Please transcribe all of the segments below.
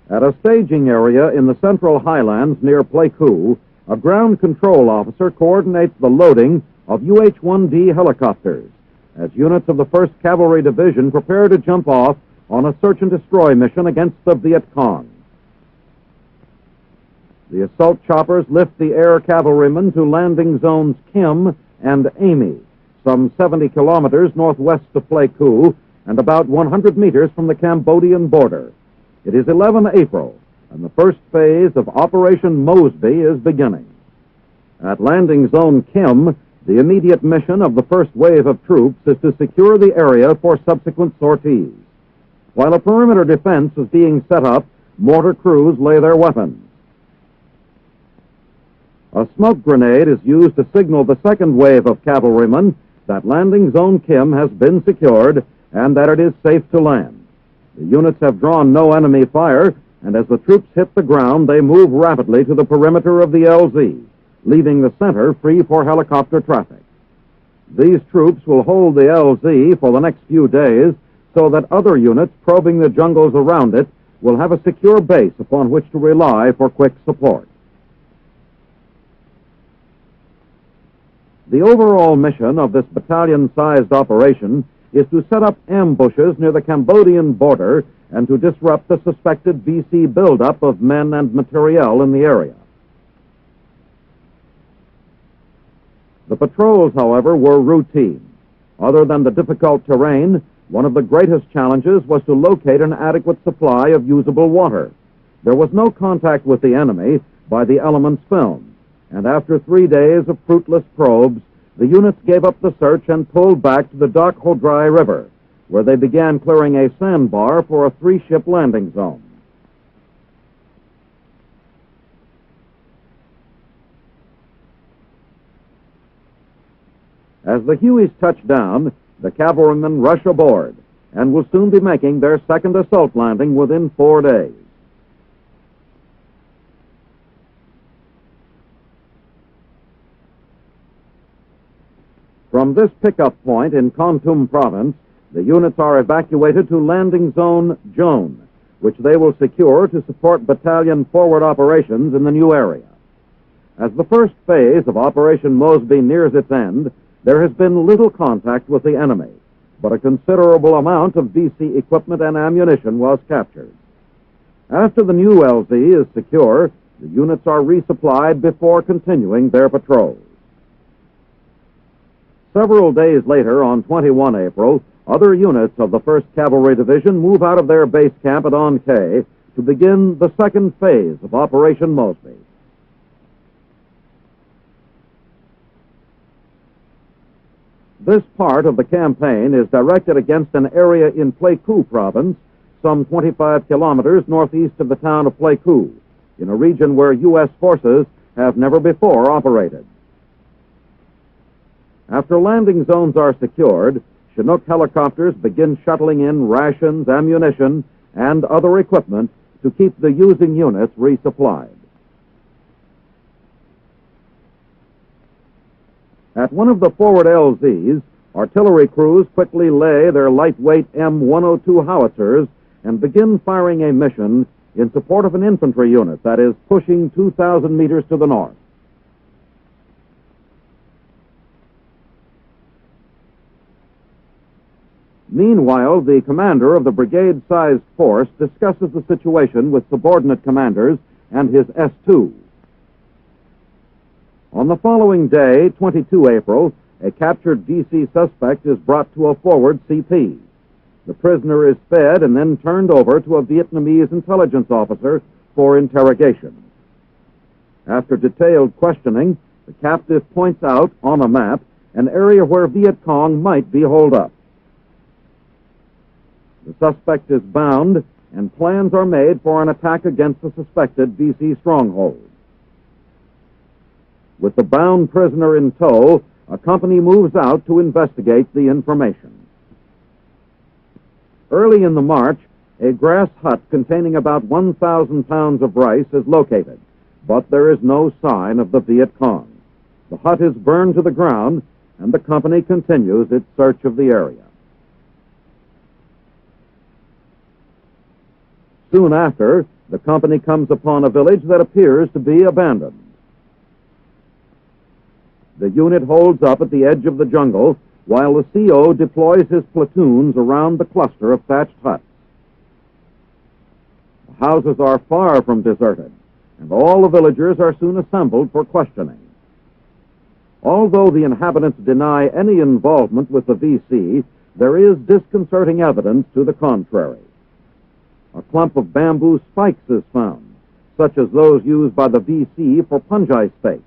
At a staging area in the central highlands near Pleiku, a ground control officer coordinates the loading of UH-1D helicopters as units of the 1st Cavalry Division prepare to jump off on a search-and-destroy mission against the Viet Cong. The assault choppers lift the air cavalrymen to landing zones Kim and Amy, some 70 kilometers northwest of Pleiku and about 100 meters from the Cambodian border. It is 11 April, and the first phase of Operation Mosby is beginning. At landing zone Kim, the immediate mission of the first wave of troops is to secure the area for subsequent sorties. While a perimeter defense is being set up, mortar crews lay their weapons. A smoke grenade is used to signal the second wave of cavalrymen that landing zone Kim has been secured and that it is safe to land. The units have drawn no enemy fire, and as the troops hit the ground, they move rapidly to the perimeter of the LZ, leaving the center free for helicopter traffic. These troops will hold the LZ for the next few days so that other units probing the jungles around it will have a secure base upon which to rely for quick support. The overall mission of this battalion-sized operation is to set up ambushes near the Cambodian border and to disrupt the suspected VC buildup of men and materiel in the area. The patrols, however, were routine. Other than the difficult terrain, one of the greatest challenges was to locate an adequate supply of usable water. There was no contact with the enemy by the elements filmed, and after 3 days of fruitless probes, the units gave up the search and pulled back to the Dak Hodrai River, where they began clearing a sandbar for a 3-ship landing zone. As the Hueys touch down, the cavalrymen rush aboard and will soon be making their second assault landing within 4 days. From this pickup point in Kontam Province, the units are evacuated to landing zone Joan, which they will secure to support battalion forward operations in the new area. As the first phase of Operation Mosby nears its end, there has been little contact with the enemy, but a considerable amount of VC equipment and ammunition was captured. After the new LZ is secure, the units are resupplied before continuing their patrols. Several days later, on 21 April, other units of the 1st Cavalry Division move out of their base camp at On Khe to begin the second phase of Operation Mosby. This part of the campaign is directed against an area in Pleiku Province, some 25 kilometers northeast of the town of Pleiku, in a region where U.S. forces have never before operated. After landing zones are secured, Chinook helicopters begin shuttling in rations, ammunition, and other equipment to keep the using units resupplied. At one of the forward LZs, artillery crews quickly lay their lightweight M102 howitzers and begin firing a mission in support of an infantry unit that is pushing 2,000 meters to the north. Meanwhile, the commander of the brigade-sized force discusses the situation with subordinate commanders and his S2. On the following day, 22 April, a captured DC suspect is brought to a forward CP. The prisoner is fed and then turned over to a Vietnamese intelligence officer for interrogation. After detailed questioning, the captive points out on a map an area where Viet Cong might be holed up. The suspect is bound, and plans are made for an attack against the suspected VC stronghold. With the bound prisoner in tow, a company moves out to investigate the information. Early in the march, a grass hut containing about 1,000 pounds of rice is located, but there is no sign of the Viet Cong. The hut is burned to the ground, and the company continues its search of the area. Soon after, the company comes upon a village that appears to be abandoned. The unit holds up at the edge of the jungle while the CO deploys his platoons around the cluster of thatched huts. The houses are far from deserted, and all the villagers are soon assembled for questioning. Although the inhabitants deny any involvement with the VC, there is disconcerting evidence to the contrary. A clump of bamboo spikes is found, such as those used by the VC for punji stakes.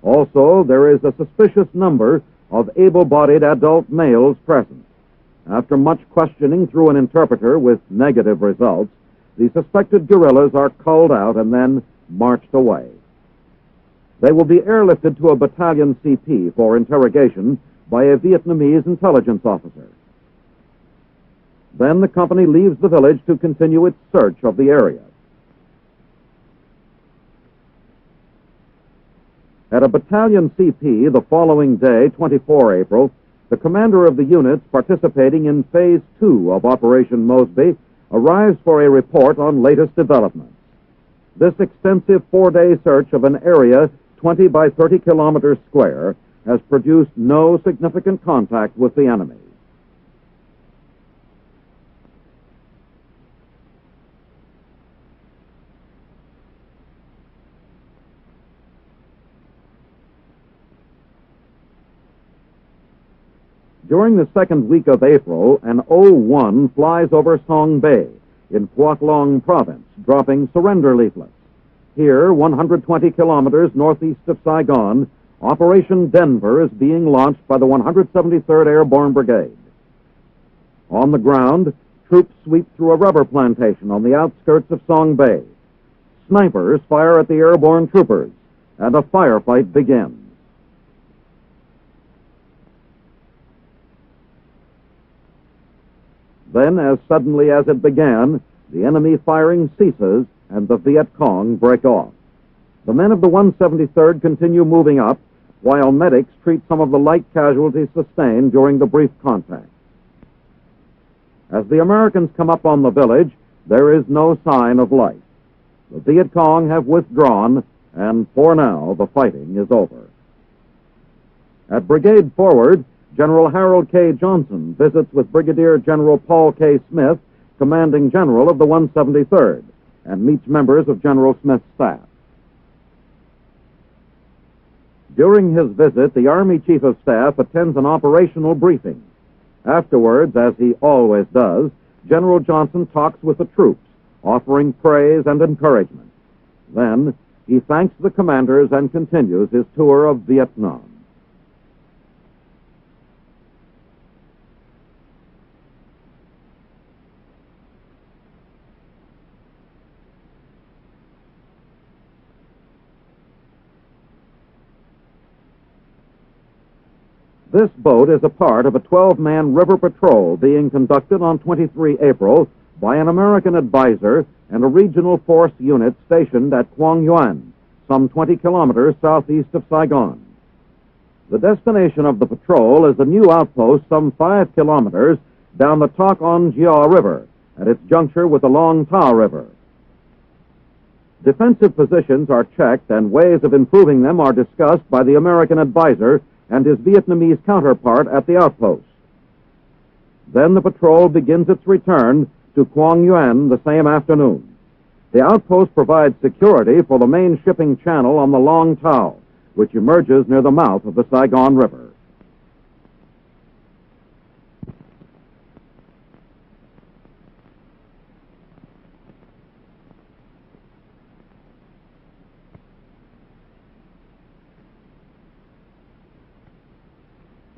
Also, there is a suspicious number of able-bodied adult males present. After much questioning through an interpreter with negative results, the suspected guerrillas are culled out and then marched away. They will be airlifted to a battalion CP for interrogation by a Vietnamese intelligence officer. Then the company leaves the village to continue its search of the area. At a battalion CP the following day, 24 April, the commander of the units participating in Phase 2 of Operation Mosby arrives for a report on latest developments. This extensive 4-day search of an area 20 by 30 kilometers square has produced no significant contact with the enemy. During the second week of April, an O-1 flies over Song Bay in Quoc Long Province, dropping surrender leaflets. Here, 120 kilometers northeast of Saigon, Operation Denver is being launched by the 173rd Airborne Brigade. On the ground, troops sweep through a rubber plantation on the outskirts of Song Bay. Snipers fire at the airborne troopers, and a firefight begins. Then, as suddenly as it began, the enemy firing ceases and the Viet Cong break off. The men of the 173rd continue moving up, while medics treat some of the light casualties sustained during the brief contact. As the Americans come up on the village, there is no sign of life. The Viet Cong have withdrawn, and for now, the fighting is over. At Brigade Forward, General Harold K. Johnson visits with Brigadier General Paul K. Smith, commanding general of the 173rd, and meets members of General Smith's staff. During his visit, the Army Chief of Staff attends an operational briefing. Afterwards, as he always does, General Johnson talks with the troops, offering praise and encouragement. Then, he thanks the commanders and continues his tour of Vietnam. This boat is a part of a 12-man river patrol being conducted on 23 April by an American advisor and a regional force unit stationed at Quang Yuan, some 20 kilometers southeast of Saigon. The destination of the patrol is a new outpost some 5 kilometers down the Toc On Gia River at its juncture with the Long Ta River. Defensive positions are checked and ways of improving them are discussed by the American advisor and his Vietnamese counterpart at the outpost. Then the patrol begins its return to Quang Yuan the same afternoon. The outpost provides security for the main shipping channel on the Long Tao, which emerges near the mouth of the Saigon River.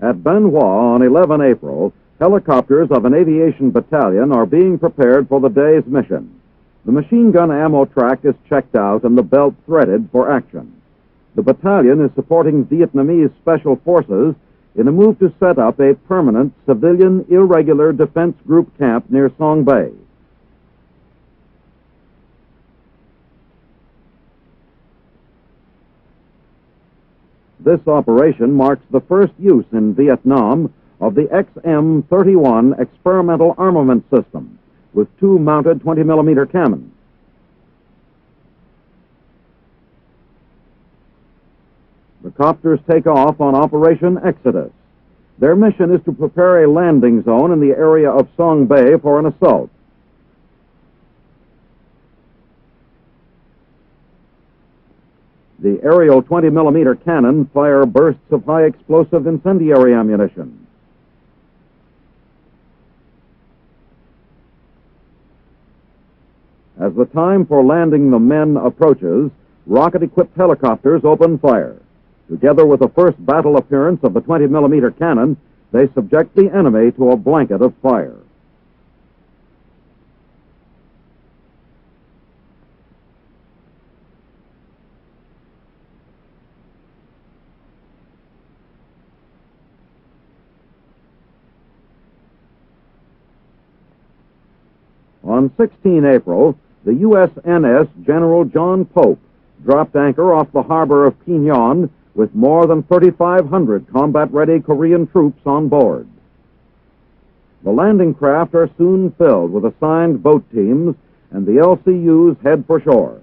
At Ban Hoa on 11 April, helicopters of an aviation battalion are being prepared for the day's mission. The machine gun ammo track is checked out and the belt threaded for action. The battalion is supporting Vietnamese special forces in a move to set up a permanent civilian irregular defense group camp near Song Bay. This operation marks the first use in Vietnam of the XM-31 experimental armament system with 2 mounted 20mm cannons. The copters take off on Operation Exodus. Their mission is to prepare a landing zone in the area of Song Bay for an assault. The aerial 20-millimeter cannon fire bursts of high explosive incendiary ammunition. As the time for landing the men approaches, rocket-equipped helicopters open fire. Together with the first battle appearance of the 20-millimeter cannon, they subject the enemy to a blanket of fire. On 16 April, the USNS General John Pope dropped anchor off the harbor of Pinyon with more than 3,500 combat-ready Korean troops on board. The landing craft are soon filled with assigned boat teams, and the LCUs head for shore.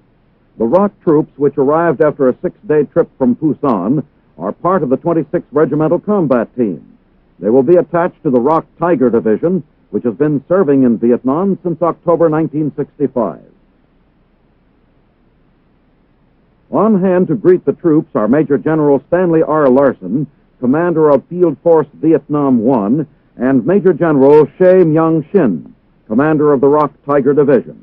The ROK troops, which arrived after a 6-day trip from Pusan, are part of the 26th Regimental Combat Team. They will be attached to the ROK Tiger Division, which has been serving in Vietnam since October 1965. On hand to greet the troops are Major General Stanley R. Larson, commander of Field Force Vietnam 1, and Major General Shea Myung Shin, commander of the ROK Tiger Division.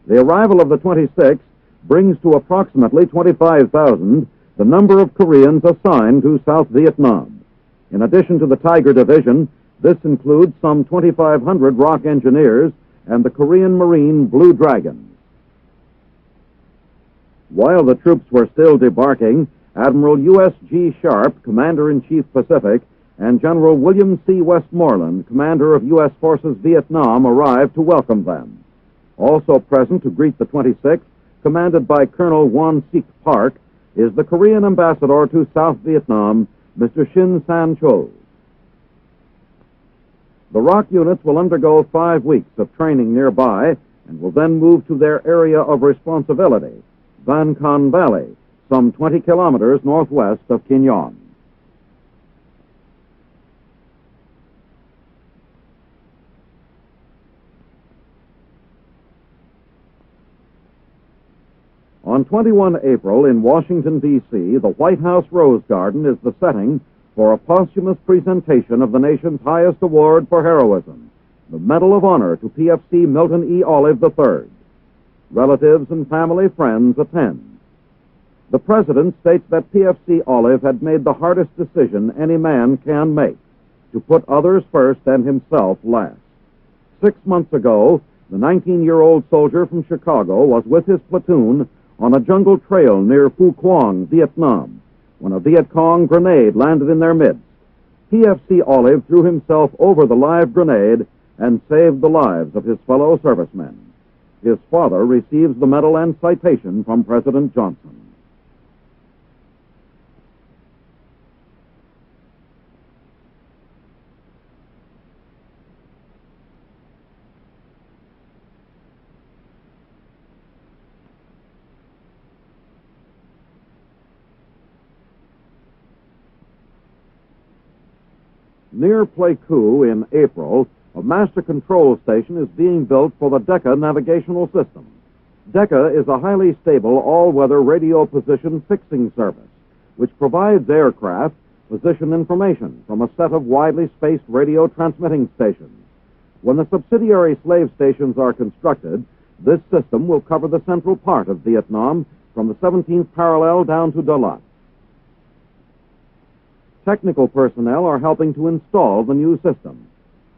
The arrival of the 26th brings to approximately 25,000 the number of Koreans assigned to South Vietnam. In addition to the Tiger Division, this includes some 2,500 ROK engineers and the Korean Marine Blue Dragons. While the troops were still debarking, Admiral U.S.G. Sharp, Commander-in-Chief Pacific, and General William C. Westmoreland, Commander of U.S. Forces Vietnam, arrived to welcome them. Also present to greet the 26th, commanded by Colonel Won Sik Park, is the Korean ambassador to South Vietnam, Mr. Shin San-Chul. The ROK units will undergo 5 weeks of training nearby and will then move to their area of responsibility, Van Con Valley, some 20 kilometers northwest of Kinyon. On 21 April in Washington, D.C., the White House Rose Garden is the setting for a posthumous presentation of the nation's highest award for heroism, the Medal of Honor to PFC Milton E. Olive III. Relatives and family friends attend. The President states that PFC Olive had made the hardest decision any man can make, to put others first and himself last. 6 months ago, the 19-year-old soldier from Chicago was with his platoon on a jungle trail near Phu Quang, Vietnam, when a Viet Cong grenade landed in their midst. PFC Olive threw himself over the live grenade and saved the lives of his fellow servicemen. His father receives the medal and citation from President Johnson. Near Pleiku in April, a master control station is being built for the Decca navigational system. Decca is a highly stable all-weather radio position fixing service, which provides aircraft position information from a set of widely spaced radio transmitting stations. When the subsidiary slave stations are constructed, this system will cover the central part of Vietnam from the 17th parallel down to Dalat. Technical personnel are helping to install the new system.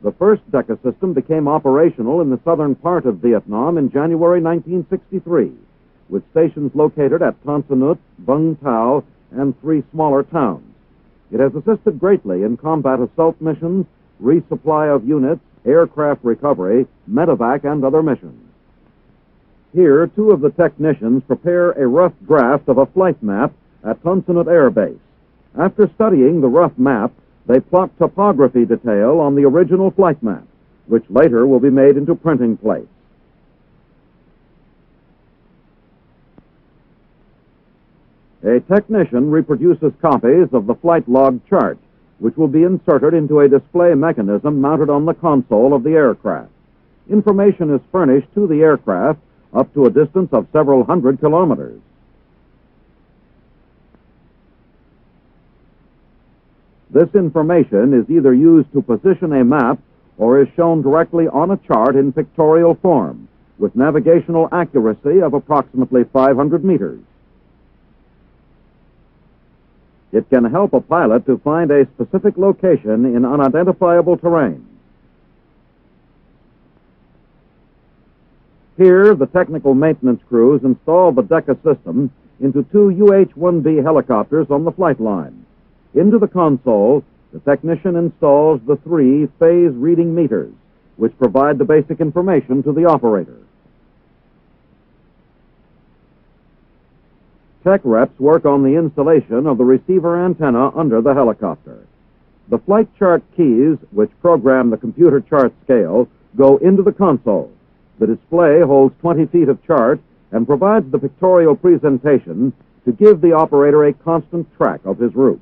The first Decca system became operational in the southern part of Vietnam in January 1963, with stations located at Ton Sa Nut, Bung Tau, and 3 smaller towns. It has assisted greatly in combat assault missions, resupply of units, aircraft recovery, medevac, and other missions. Here, 2 of the technicians prepare a rough draft of a flight map at Ton Sa Nut Air Base. After studying the rough map, they plot topography detail on the original flight map, which later will be made into printing plates. A technician reproduces copies of the flight log chart, which will be inserted into a display mechanism mounted on the console of the aircraft. Information is furnished to the aircraft up to a distance of several hundred kilometers. This information is either used to position a map or is shown directly on a chart in pictorial form, with navigational accuracy of approximately 500 meters. It can help a pilot to find a specific location in unidentifiable terrain. Here, the technical maintenance crews install the DECA system into two UH-1B helicopters on the flight line. Into the console, the technician installs the three phase reading meters, which provide the basic information to the operator. Tech reps work on the installation of the receiver antenna under the helicopter. The flight chart keys, which program the computer chart scale, go into the console. The display holds 20 feet of chart and provides the pictorial presentation to give the operator a constant track of his route.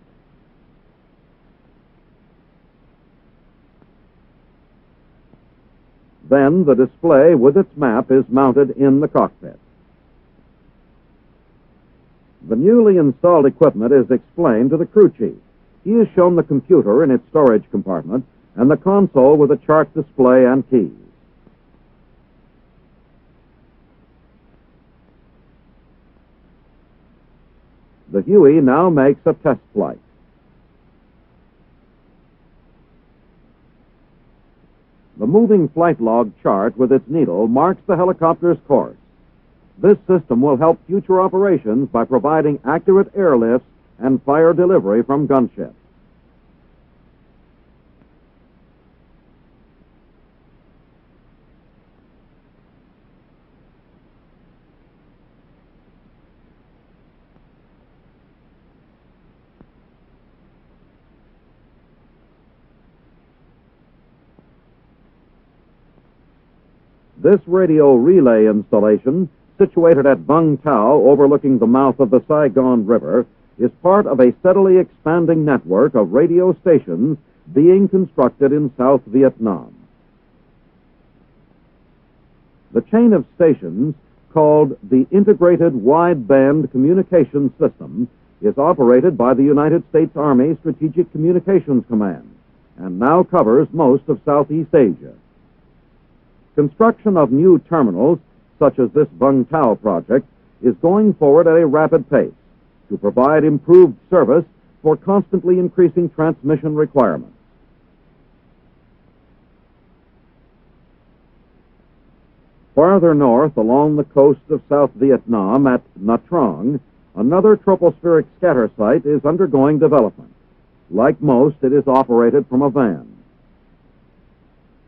Then the display with its map is mounted in the cockpit. The newly installed equipment is explained to the crew chief. He is shown the computer in its storage compartment and the console with a chart display and keys. The Huey now makes a test flight. The moving flight log chart with its needle marks the helicopter's course. This system will help future operations by providing accurate airlifts and fire delivery from gunships. This radio relay installation, situated at Vung Tau overlooking the mouth of the Saigon River, is part of a steadily expanding network of radio stations being constructed in South Vietnam. The chain of stations, called the Integrated Wideband Communications System, is operated by the United States Army Strategic Communications Command and now covers most of Southeast Asia. Construction of new terminals, such as this Vung Tau project, is going forward at a rapid pace to provide improved service for constantly increasing transmission requirements. Farther north along the coast of South Vietnam at Nha Trang, another tropospheric scatter site is undergoing development. Like most, it is operated from a van.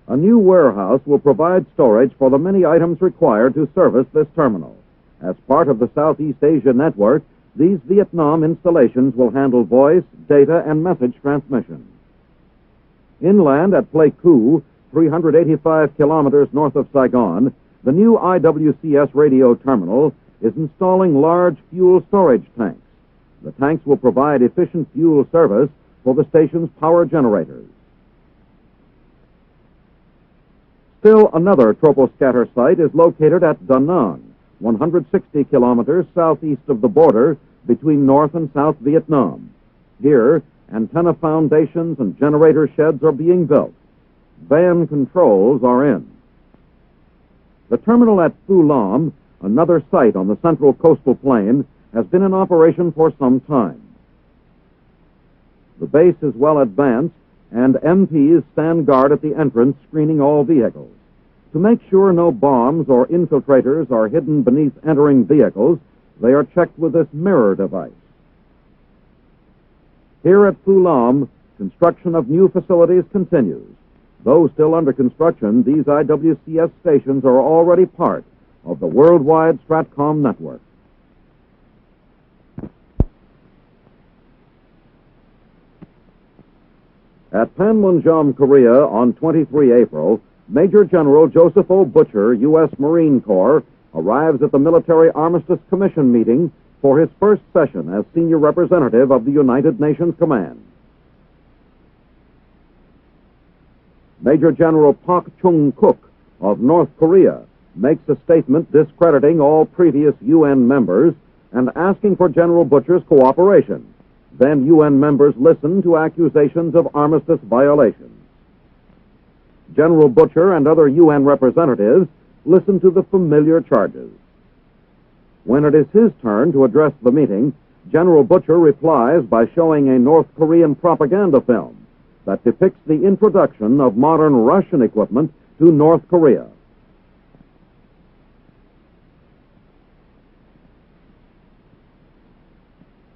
A new warehouse will provide storage for the many items required to service this terminal. As part of the Southeast Asia network, these Vietnam installations will handle voice, data, and message transmission. Inland at Pleiku, 385 kilometers north of Saigon, the new IWCS radio terminal is installing large fuel storage tanks. The tanks will provide efficient fuel service for the station's power generators. Still another troposcatter site is located at Da Nang, 160 kilometers southeast of the border between North and South Vietnam. Here, antenna foundations and generator sheds are being built. Van controls are in. The terminal at Phu Lam, another site on the central coastal plain, has been in operation for some time. The base is well advanced, and MPs stand guard at the entrance, screening all vehicles. To make sure no bombs or infiltrators are hidden beneath entering vehicles, they are checked with this mirror device. Here at Phu Lam, construction of new facilities continues. Though still under construction, these IWCS stations are already part of the worldwide Stratcom network. At Panmunjom, Korea, on 23 April, Major General Joseph O. Butcher, U.S. Marine Corps, arrives at the Military Armistice Commission meeting for his first session as senior representative of the United Nations Command. Major General Pak Chung-Kuk of North Korea makes a statement discrediting all previous UN members and asking for General Butcher's cooperation. Then UN members listen to accusations of armistice violations. General Butcher and other UN representatives listen to the familiar charges. When it is his turn to address the meeting, General Butcher replies by showing a North Korean propaganda film that depicts the introduction of modern Russian equipment to North Korea.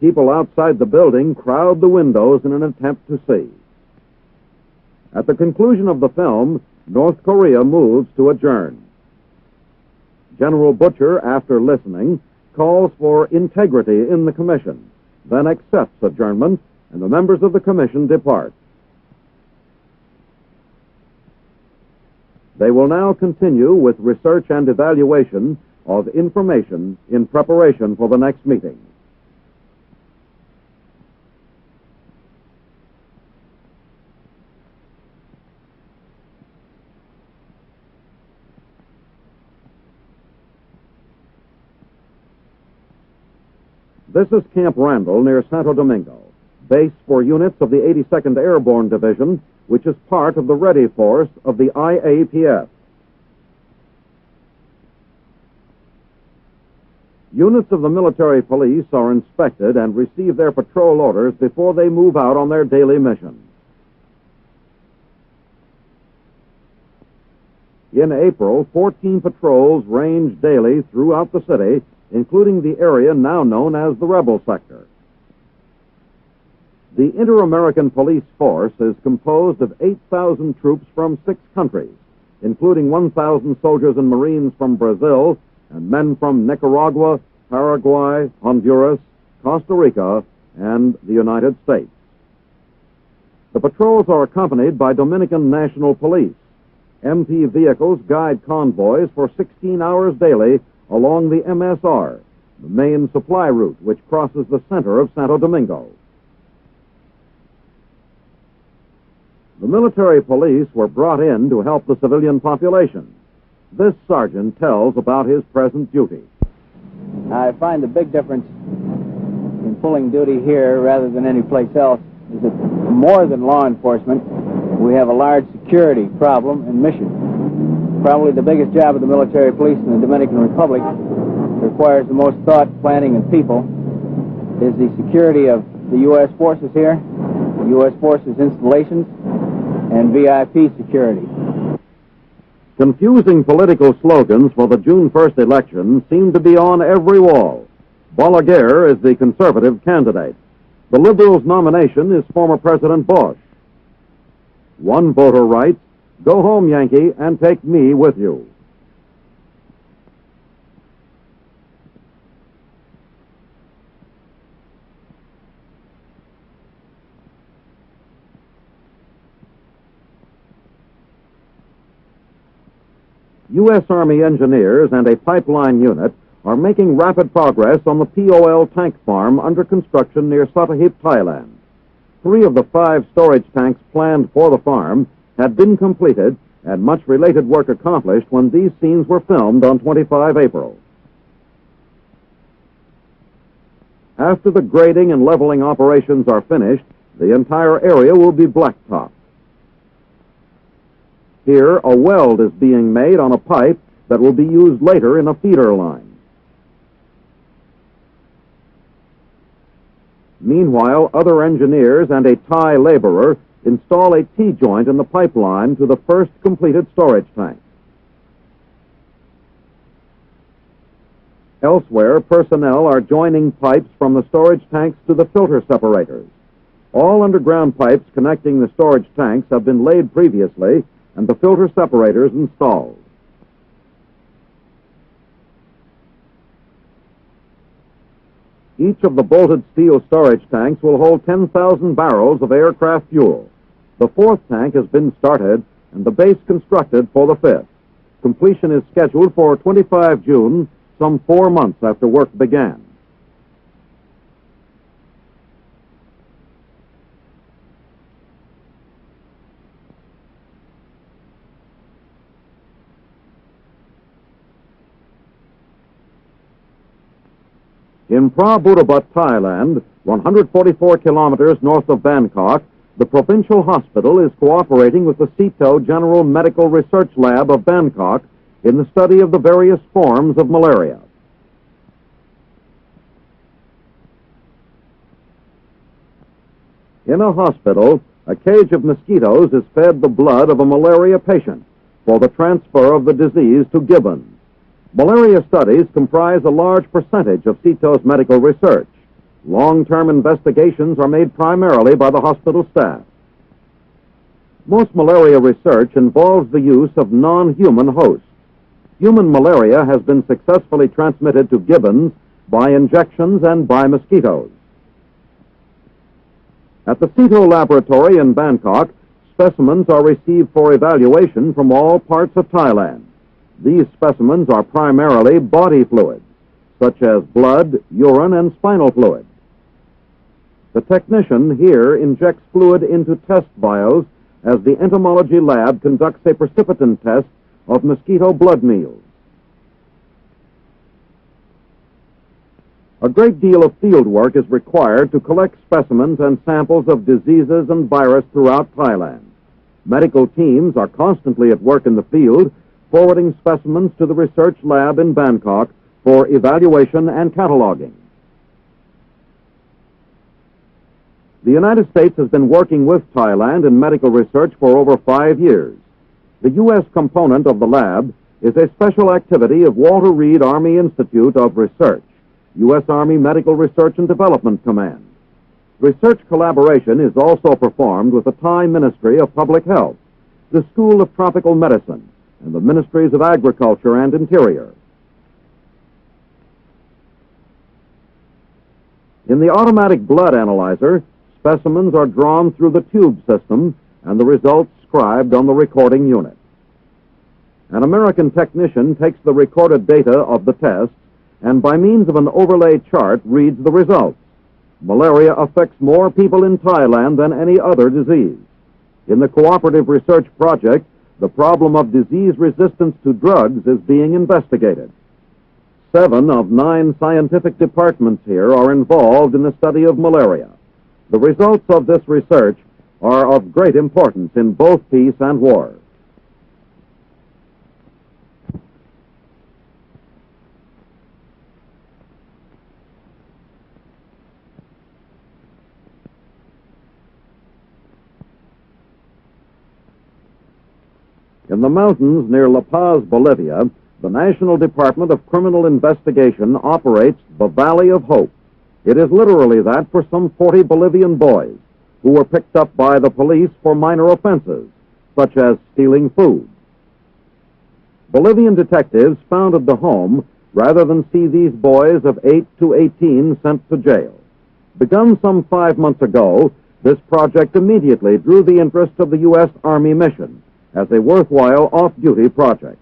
People outside the building crowd the windows in an attempt to see. At the conclusion of the film, North Korea moves to adjourn. General Butcher, after listening, calls for integrity in the commission, then accepts adjournment, and the members of the commission depart. They will now continue with research and evaluation of information in preparation for the next meeting. This is Camp Randall near Santo Domingo, base for units of the 82nd Airborne Division, which is part of the ready force of the IAPF. Units of the military police are inspected and receive their patrol orders before they move out on their daily mission. In April, 14 patrols ranged daily throughout the city, including the area now known as the Rebel Sector. The Inter-American Police Force is composed of 8,000 troops from 6 countries, including 1,000 soldiers and Marines from Brazil and men from Nicaragua, Paraguay, Honduras, Costa Rica, and the United States. The patrols are accompanied by Dominican National Police. MP vehicles guide convoys for 16 hours daily along the MSR, the main supply route which crosses the center of Santo Domingo. The military police were brought in to help the civilian population. This sergeant tells about his present duty. I find the big difference in pulling duty here rather than any place else is that more than law enforcement, we have a large security problem and mission. Probably the biggest job of the military police in the Dominican Republic, requires the most thought, planning, and people, is the security of the U.S. forces here, the U.S. forces installations, and VIP security. Confusing political slogans for the June 1st election seem to be on every wall. Balaguer is the conservative candidate. The Liberals' nomination is former President Bush. One voter writes, "Go home, Yankee, and take me with you." U.S. Army engineers and a pipeline unit are making rapid progress on the POL tank farm under construction near Satahip, Thailand. 3 of the 5 storage tanks planned for the farm had been completed and much related work accomplished when these scenes were filmed on 25 April. After the grading and leveling operations are finished, the entire area will be blacktopped. Here, a weld is being made on a pipe that will be used later in a feeder line. Meanwhile, other engineers and a Thai laborer install a T-joint in the pipeline to the first completed storage tank. Elsewhere, personnel are joining pipes from the storage tanks to the filter separators. All underground pipes connecting the storage tanks have been laid previously and the filter separators installed. Each of the bolted steel storage tanks will hold 10,000 barrels of aircraft fuel. The 4th tank has been started and the base constructed for the 5th. Completion is scheduled for 25 June, some 4 months after work began. In Phra Bhutabut, Thailand, 144 kilometers north of Bangkok, the provincial hospital is cooperating with the SANTO General Medical Research Lab of Bangkok in the study of the various forms of malaria. In a hospital, a cage of mosquitoes is fed the blood of a malaria patient for the transfer of the disease to gibbons. Malaria studies comprise a large percentage of SANTO's medical research. Long-term investigations are made primarily by the hospital staff. Most malaria research involves the use of non-human hosts. Human malaria has been successfully transmitted to gibbons by injections and by mosquitoes. At the SANTO laboratory in Bangkok, specimens are received for evaluation from all parts of Thailand. These specimens are primarily body fluids, such as blood, urine, and spinal fluid. The technician here injects fluid into test vials as the entomology lab conducts a precipitin test of mosquito blood meals. A great deal of field work is required to collect specimens and samples of diseases and virus throughout Thailand. Medical teams are constantly at work in the field, forwarding specimens to the research lab in Bangkok for evaluation and cataloging. The United States has been working with Thailand in medical research for over 5 years. The U.S. component of the lab is a special activity of Walter Reed Army Institute of Research, U.S. Army Medical Research and Development Command. Research collaboration is also performed with the Thai Ministry of Public Health, the School of Tropical Medicine, and the Ministries of Agriculture and Interior. In the automatic blood analyzer, specimens are drawn through the tube system and the results scribed on the recording unit. An American technician takes the recorded data of the tests and by means of an overlay chart reads the results. Malaria affects more people in Thailand than any other disease. In the cooperative research project, the problem of disease resistance to drugs is being investigated. 7 of 9 scientific departments here are involved in the study of malaria. The results of this research are of great importance in both peace and war. In the mountains near La Paz, Bolivia, the National Department of Criminal Investigation operates the Valley of Hope. It is literally that for some 40 Bolivian boys who were picked up by the police for minor offenses, such as stealing food. Bolivian detectives founded the home rather than see these boys of 8 to 18 sent to jail. Begun some 5 months ago, this project immediately drew the interest of the U.S. Army mission as a worthwhile off-duty project.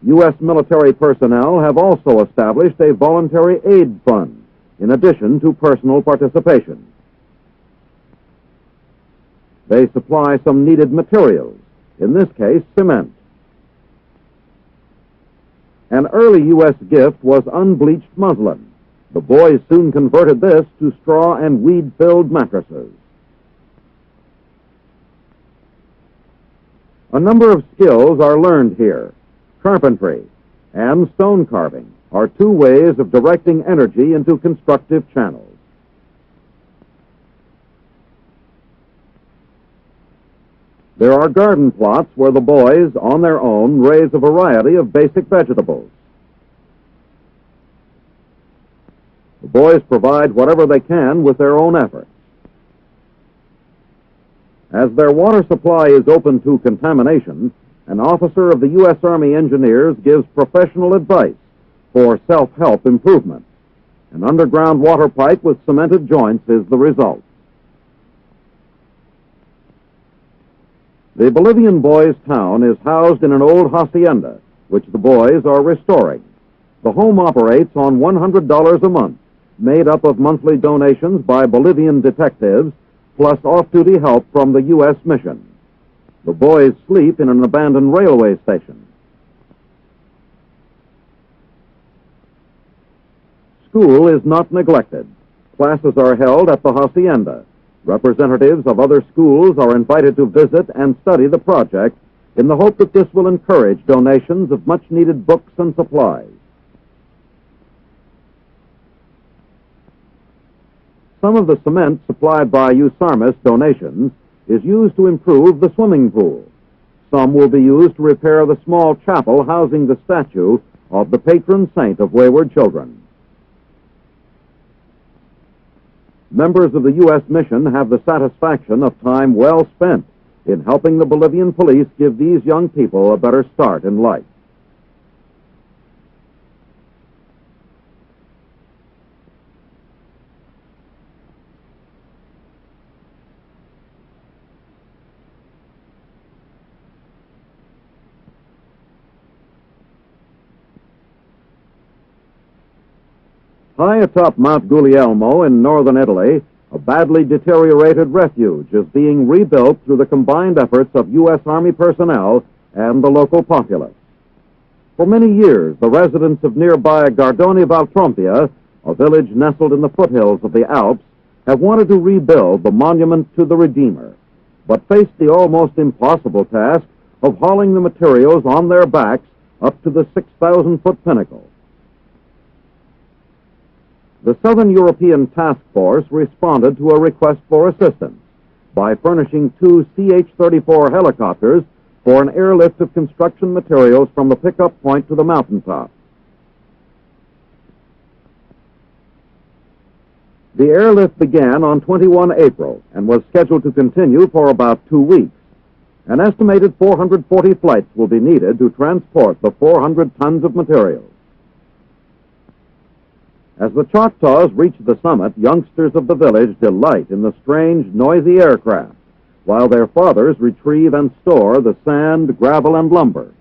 U.S. military personnel have also established a voluntary aid fund, in addition to personal participation. They supply some needed materials, in this case, cement. An early U.S. gift was unbleached muslin. The boys soon converted this to straw and weed-filled mattresses. A number of skills are learned here. Carpentry and stone carving are 2 ways of directing energy into constructive channels. There are garden plots where the boys, on their own, raise a variety of basic vegetables. The boys provide whatever they can with their own efforts. As their water supply is open to contamination, an officer of the U.S. Army Engineers gives professional advice for self-help improvement. An underground water pipe with cemented joints is the result. The Bolivian boys' town is housed in an old hacienda, which the boys are restoring. The home operates on $100 a month, made up of monthly donations by Bolivian detectives, plus off-duty help from the U.S. mission. The boys sleep in an abandoned railway station. school is not neglected. Classes are held at the hacienda. Representatives of other schools are invited to visit and study the project in the hope that this will encourage donations of much-needed books and supplies. Some of the cement supplied by USARMIS donations is used to improve the swimming pool. Some will be used to repair the small chapel housing the statue of the patron saint of wayward children. Members of the U.S. mission have the satisfaction of time well spent in helping the Bolivian police give these young people a better start in life. High atop Mount Guglielmo in northern Italy, a badly deteriorated refuge is being rebuilt through the combined efforts of U.S. Army personnel and the local populace. For many years, the residents of nearby Gardone Valtrompia, a village nestled in the foothills of the Alps, have wanted to rebuild the monument to the Redeemer, but faced the almost impossible task of hauling the materials on their backs up to the 6,000-foot pinnacle. The Southern European Task Force responded to a request for assistance by furnishing 2 CH-34 helicopters for an airlift of construction materials from the pickup point to the mountaintop. The airlift began on 21 April and was scheduled to continue for about 2 weeks. An estimated 440 flights will be needed to transport the 400 tons of materials. As the Choctaws reach the summit, youngsters of the village delight in the strange, noisy aircraft, while their fathers retrieve and store the sand, gravel, and lumber.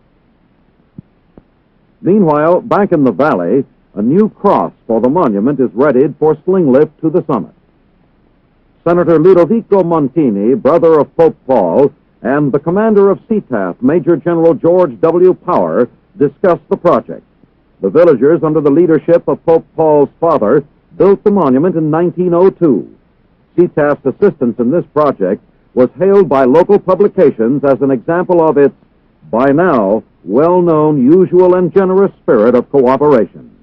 Meanwhile, back in the valley, a new cross for the monument is readied for sling lift to the summit. Senator Ludovico Montini, brother of Pope Paul, and the commander of CTAF, Major General George W. Power, discussed the project. The villagers, under the leadership of Pope Paul's father, built the monument in 1902. CTAF's assistance in this project was hailed by local publications as an example of its, by now, well-known usual and generous spirit of cooperation.